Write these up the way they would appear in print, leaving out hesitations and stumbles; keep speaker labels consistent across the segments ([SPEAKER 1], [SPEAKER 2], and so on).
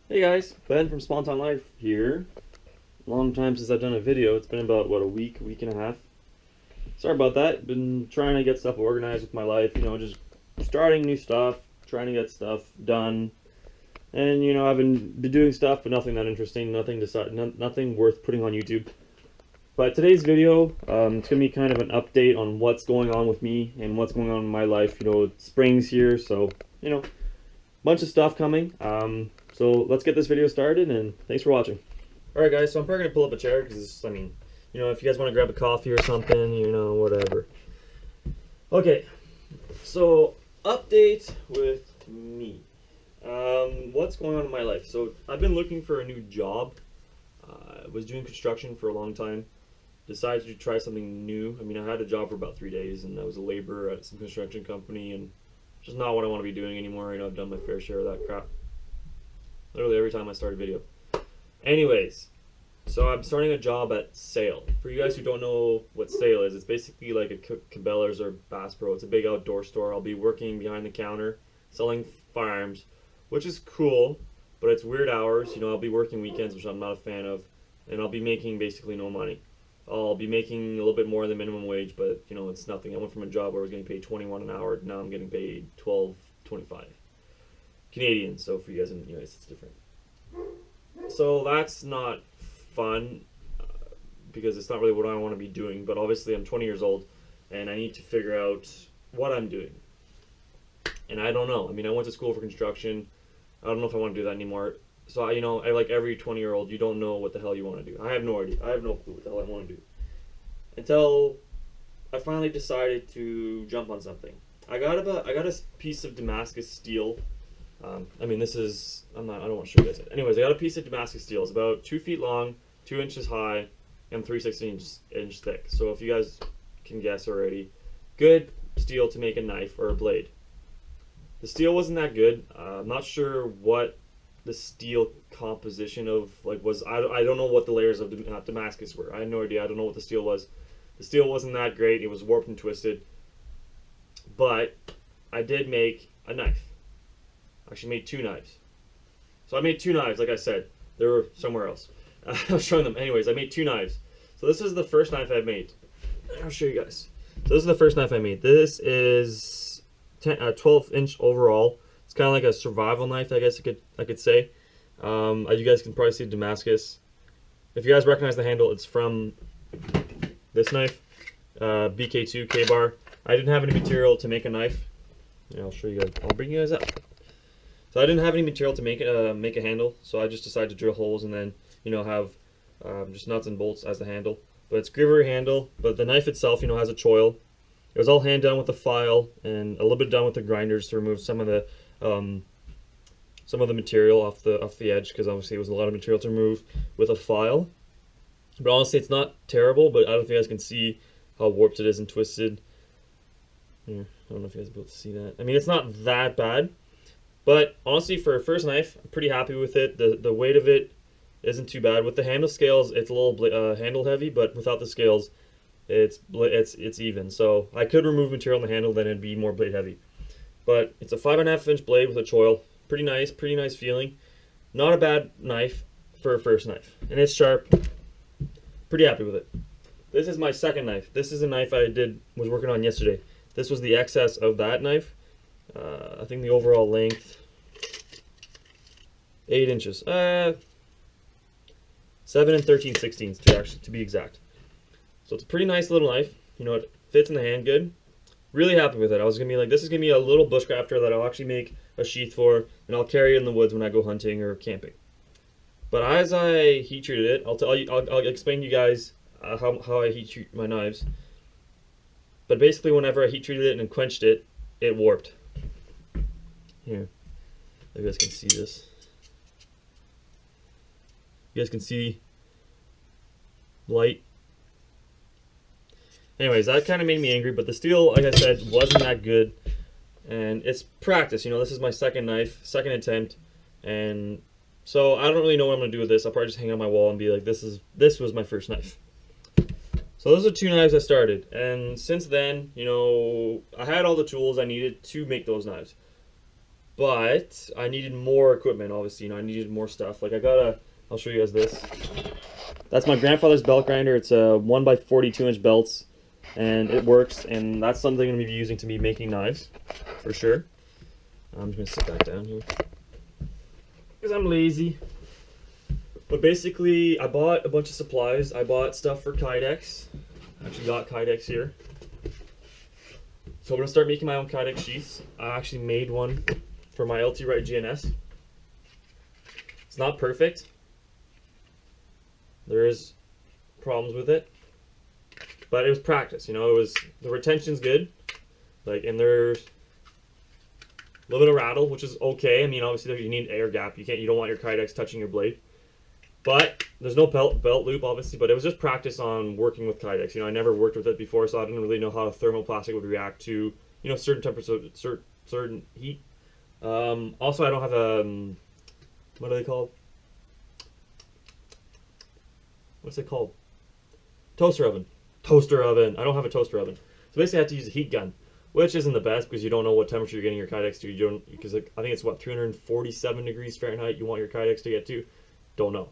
[SPEAKER 1] Hey guys, Ben from Spontan Life here. Long time since I've done a video. It's been about a week and a half. Sorry about that. Been trying to get stuff organized with my life. Just starting new stuff, trying to get stuff done, and I've been doing stuff, but nothing that interesting, nothing worth putting on YouTube. But today's video, it's gonna be kind of an update on what's going on with me and what's going on in my life. Spring's here, so bunch of stuff coming. So let's get this video started, and thanks for watching. Alright guys, so I'm probably going to pull up a chair, because, if you guys want to grab a coffee or something, whatever. Okay, so update with me. What's going on in my life? So I've been looking for a new job. I was doing construction for a long time. Decided to try something new. I had a job for about 3 days, and I was a laborer at some construction company, and just not what I want to be doing anymore. I've done my fair share of that crap. Literally every time I start a video. Anyways, so I'm starting a job at Sail. For you guys who don't know what Sail is, it's basically like a Cabela's or Bass Pro. It's a big outdoor store. I'll be working behind the counter, selling firearms, which is cool, but it's weird hours. I'll be working weekends, which I'm not a fan of, and I'll be making basically no money. I'll be making a little bit more than minimum wage, but it's nothing. I went from a job where I was getting paid 21 an hour, now I'm getting paid 12.25 Canadian. So for you guys in the US, it's different. So that's not fun, because it's not really what I want to be doing. But obviously, I'm 20 years old, and I need to figure out what I'm doing. And I don't know. I went to school for construction. I don't know if I want to do that anymore. So I like every 20-year-old. You don't know what the hell you want to do. I have no idea. I have no clue what the hell I want to do until I finally decided to jump on something. I got a piece of Damascus steel. This is, I don't want to show you guys it. Anyways, I got a piece of Damascus steel. It's about 2 feet long, 2 inches high, and 3/16 inch thick. So if you guys can guess already, good steel to make a knife or a blade. The steel wasn't that good. I'm not sure what the steel composition of was. I don't know what the layers of Damascus were. I had no idea. I don't know what the steel was. The steel wasn't that great. It was warped and twisted. But I did make a knife. I actually made 2 knives. So I made 2 knives, like I said. They were somewhere else. I was showing them. Anyways, I made 2 knives. So this is the first knife I made. I'll show you guys. So this is the first knife I made. This is 12-inch overall. It's kind of like a survival knife, I guess I could say. You guys can probably see Damascus. If you guys recognize the handle, it's from this knife, BK2 K-Bar. I didn't have any material to make a knife. Yeah, I'll show you guys. I'll bring you guys up. So I didn't have any material to make a handle, so I just decided to drill holes and then have just nuts and bolts as the handle. But it's Grivery handle. But the knife itself, has a choil. It was all hand done with a file and a little bit done with the grinders to remove some of the material off the edge, because obviously it was a lot of material to remove with a file. But honestly, it's not terrible. But I don't know if you guys can see how warped it is and twisted. Here, I don't know if you guys will be able to see that. It's not that bad. But honestly, for a first knife, I'm pretty happy with it. The weight of it isn't too bad. With the handle scales, it's a little handle heavy, but without the scales, it's even. So I could remove material in the handle, then it'd be more blade heavy. But it's a 5.5-inch blade with a choil. Pretty nice feeling. Not a bad knife for a first knife, and it's sharp. Pretty happy with it. This is my second knife. This is a knife I was working on yesterday. This was the excess of that knife. I think the overall length, 8 inches. 7 13/16 to be exact. So it's a pretty nice little knife. It fits in the hand good. Really happy with it. I was gonna be like, this is gonna be a little bushcrafter that I'll actually make a sheath for, and I'll carry it in the woods when I go hunting or camping. But as I heat treated it, I'll explain to you guys how I heat treat my knives. But basically, whenever I heat treated it and quenched it, it warped. Here, you guys can see this. You guys can see light. Anyways, that kind of made me angry, but the steel, like I said, wasn't that good. And it's practice. This is my second knife, second attempt. And so I don't really know what I'm going to do with this. I'll probably just hang it on my wall and be like, this was my first knife. So those are 2 knives I started. And since then, I had all the tools I needed to make those knives. but I needed more equipment. Obviously, I needed more stuff. Like I'll show you guys this. That's my grandfather's belt grinder. It's a 1x42-inch belts, and it works. And that's something I'm gonna be using to be making knives, for sure. I'm just gonna sit back down here because I'm lazy. But basically, I bought a bunch of supplies. I bought stuff for Kydex. I actually got Kydex here. So I'm gonna start making my own Kydex sheaths. I actually made one for my LT Wright GNS. It's not perfect. There is problems with it, but it was practice. The retention's good, and there's a little bit of rattle, which is okay. I mean, obviously you need air gap. You don't want your Kydex touching your blade. But there's no belt loop, obviously, but it was just practice on working with Kydex. I never worked with it before, so I didn't really know how thermoplastic would react to, certain temperatures, certain heat. Also, I don't have a, what are they called? What's it called? Toaster oven. Toaster oven. I don't have a toaster oven. So basically I have to use a heat gun, which isn't the best because you don't know what temperature you're getting your Kydex to. Because I think it's, 347 degrees Fahrenheit you want your Kydex to get to? Don't know.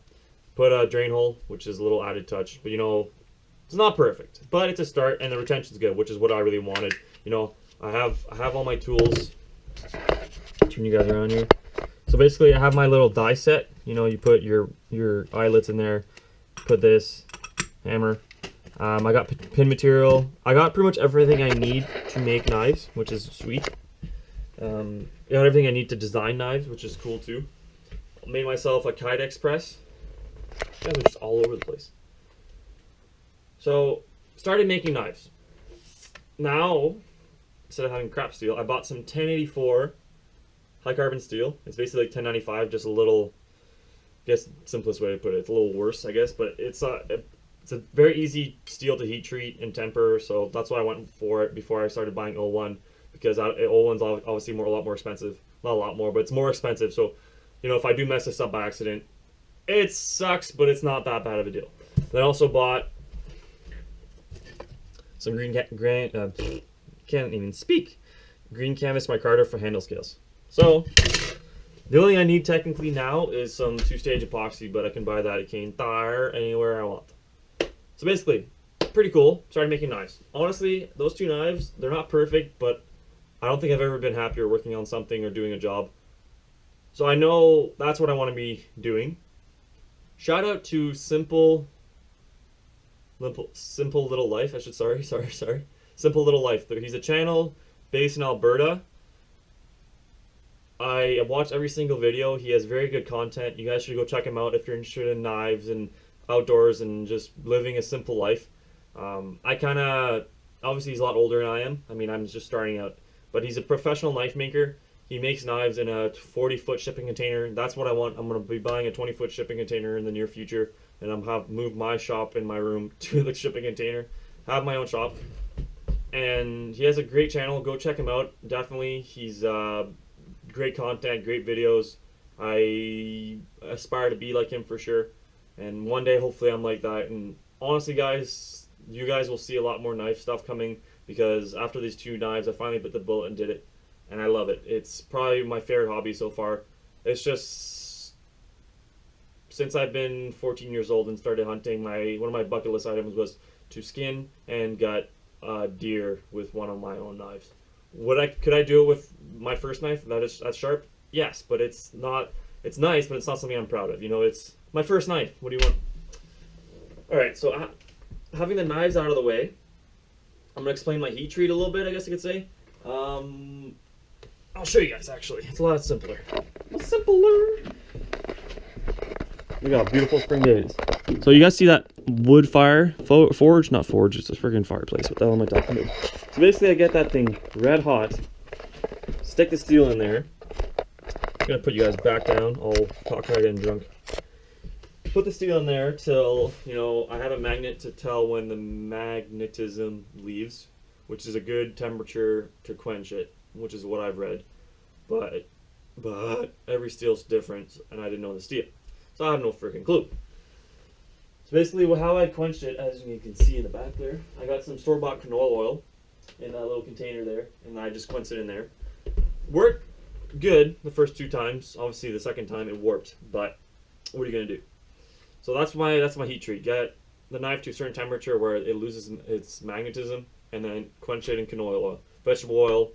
[SPEAKER 1] Put a drain hole, which is a little added touch, but it's not perfect, but it's a start, and the retention's good, which is what I really wanted. I have all my tools. Turn you guys around here. So basically, I have my little die set. You put your eyelets in there. Put this hammer. I got pin material. I got pretty much everything I need to make knives, which is sweet. I got everything I need to design knives, which is cool too. Made myself a Kydex press. You guys are just all over the place. So, started making knives. Now, instead of having crap steel, I bought some 1084 high carbon steel. It's basically like 1095, just a little, I guess simplest way to put it. It's a little worse, I guess, but it's a very easy steel to heat treat and temper, so that's why I went for it before I started buying 01, because 01's obviously a lot more expensive. Not a lot more, but it's more expensive, so if I do mess this up by accident, it sucks, but it's not that bad of a deal. Then I also bought some green can't even speak. Green canvas micarta for handle scales. So the only thing I need technically now is some 2-stage epoxy, but I can buy that at Cane Tire anywhere I want. So basically, pretty cool. Started making knives. Honestly, those 2 knives, they're not perfect, but I don't think I've ever been happier working on something or doing a job. So I know that's what I want to be doing. Shout out to Simple Little Life. Simple Little Life. He's a channel based in Alberta. I watch every single video. He has very good content. You guys should go check him out if you're interested in knives and outdoors and just living a simple life. Obviously he's a lot older than I am. I mean, I'm just starting out. But he's a professional knife maker. He makes knives in a 40-foot shipping container. That's what I want. I'm going to be buying a 20-foot shipping container in the near future, and I'm have moved my shop in my room to the shipping container. Have my own shop, and he has a great channel. Go check him out. Definitely, he's great content, great videos. I aspire to be like him for sure, and one day hopefully I'm like that. And honestly, guys, you guys will see a lot more knife stuff coming because after these 2 knives, I finally bit the bullet and did it. And I love it. It's probably my favorite hobby so far. It's just, since I've been 14 years old and started hunting, one of my bucket list items was to skin and gut deer with one of my own knives. Could I do it with my first knife that's sharp? Yes, but it's nice, but it's not something I'm proud of. It's my first knife. What do you want? Alright, so having the knives out of the way, I'm going to explain my heat treat a little bit, I guess I could say. I'll show you guys, actually. It's a lot simpler. We got beautiful spring days. So you guys see that wood fire? Forge? Not forge, it's a freaking fireplace. What the hell am I talking about? So basically I get that thing red hot, stick the steel in there. I'm gonna put you guys back down. I'll talk right in drunk. Put the steel in there till, I have a magnet to tell when the magnetism leaves, which is a good temperature to quench it, which is what I've read. But every steel's different, and I didn't know the steel. So I have no freaking clue. So basically how I quenched it, as you can see in the back there, I got some store-bought canola oil in that little container there, and I just quenched it in there. Worked good the first 2 times. Obviously, the second time it warped, but what are you gonna do? So that's my heat treat. Get the knife to a certain temperature where it loses its magnetism, and then quench it in canola oil, vegetable oil,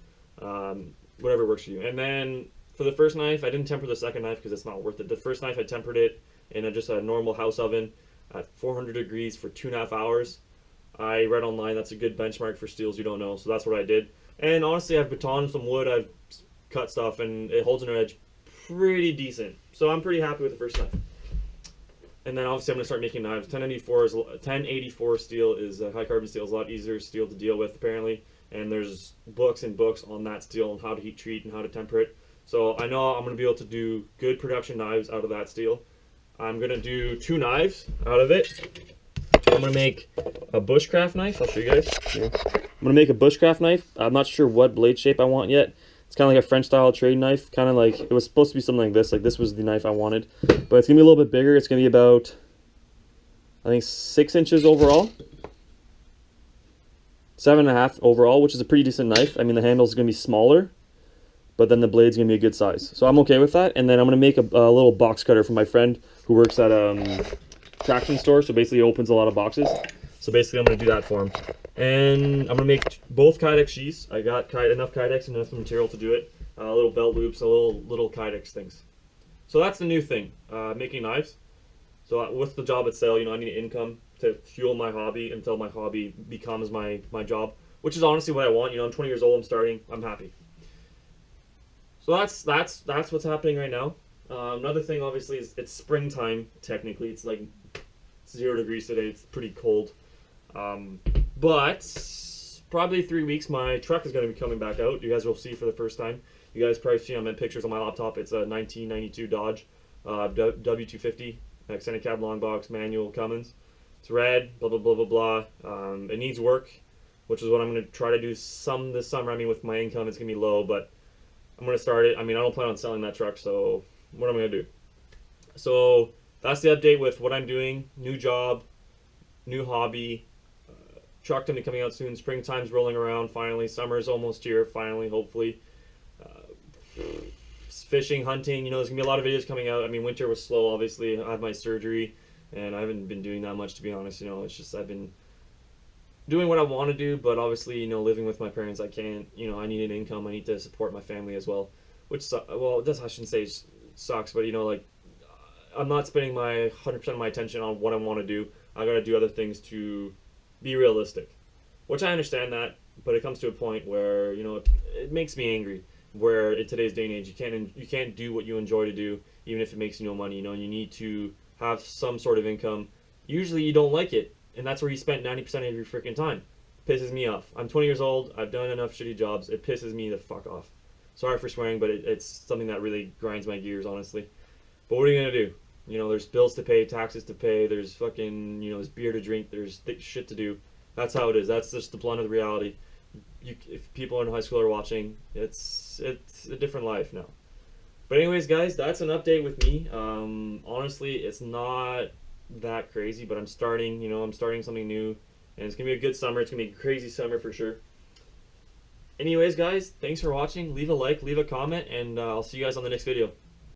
[SPEAKER 1] whatever works for you. And then for the first knife, I didn't temper the second knife because it's not worth it. The first knife I tempered it in just a normal house oven at 400 degrees for 2.5 hours. I read online that's a good benchmark for steels you don't know, so that's what I did. And honestly, I've batoned some wood, I've cut stuff, and it holds an edge pretty decent. So I'm pretty happy with the first knife. And then obviously I'm going to start making knives. 1084 steel is high carbon steel is a lot easier steel to deal with apparently. And there's books and books on that steel and how to heat treat and how to temper it. So I know I'm going to be able to do good production knives out of that steel. I'm going to do 2 knives out of it. I'm going to make a bushcraft knife. I'll show you guys. Yeah. I'm going to make a bushcraft knife. I'm not sure what blade shape I want yet. It's kind of like a French style trade knife. Kind of like, it was supposed to be something like this. Like this was the knife I wanted. But it's going to be a little bit bigger. It's going to be about, I think, 6 inches overall. 7.5 overall, which is a pretty decent knife. I mean, the handle's going to be smaller, but then the blade's going to be a good size. So I'm okay with that. And then I'm going to make a little box cutter for my friend who works at traction store, so basically he opens a lot of boxes. So basically I'm going to do that for him. And I'm going to make both Kydex sheaths. I got enough Kydex and enough material to do it. Little belt loops, little Kydex things. So that's the new thing, making knives. So with the job itself, I need income to fuel my hobby until my hobby becomes my job, which is honestly what I want. I'm 20 years old, I'm starting, I'm happy. So that's what's happening right now. Another thing, obviously, is it's springtime. Technically, it's like 0 degrees today. It's pretty cold, but probably 3 weeks, my truck is going to be coming back out. You guys will see for the first time. You guys probably see on pictures on my laptop. It's a 1992 Dodge W250 extended cab long box manual Cummins. It's red. Blah blah blah blah blah. It needs work, which is what I'm going to try to do some this summer. I mean, with my income, it's going to be low, but I'm going to start it. I mean, I don't plan on selling that truck, so what am I going to do? So that's the update with what I'm doing. New job, new hobby. Truck going to be coming out soon. Springtime's rolling around finally. Summer's almost here finally, hopefully. Fishing, hunting, there's going to be a lot of videos coming out. I mean, winter was slow, obviously. I had my surgery, and I haven't been doing that much, to be honest. It's just I've been doing what I want to do, but obviously, living with my parents, I can't, I need an income. I need to support my family as well, which, well, I shouldn't say it sucks, but, like, I'm not spending my 100% of my attention on what I want to do. I got to do other things to be realistic, which I understand that, but it comes to a point where, it makes me angry, where in today's day and age, you can't do what you enjoy to do, even if it makes you no money, you need to have some sort of income. Usually you don't like it, and that's where you spend 90% of your freaking time. It pisses me off. I'm 20 years old, I've done enough shitty jobs, it pisses me the fuck off. Sorry for swearing, but it's something that really grinds my gears, honestly. But what are you gonna do? There's bills to pay, taxes to pay, there's fucking, there's beer to drink, there's shit to do. That's how it is. That's just the blunt of the reality. If people in high school are watching, it's a different life now. But anyways, guys, that's an update with me. Honestly, it's not that crazy, but I'm starting something new, and it's gonna be a good summer. It's gonna be a crazy summer for sure. Anyways, guys, thanks for watching. Leave a like, leave a comment, and I'll see you guys on the next video.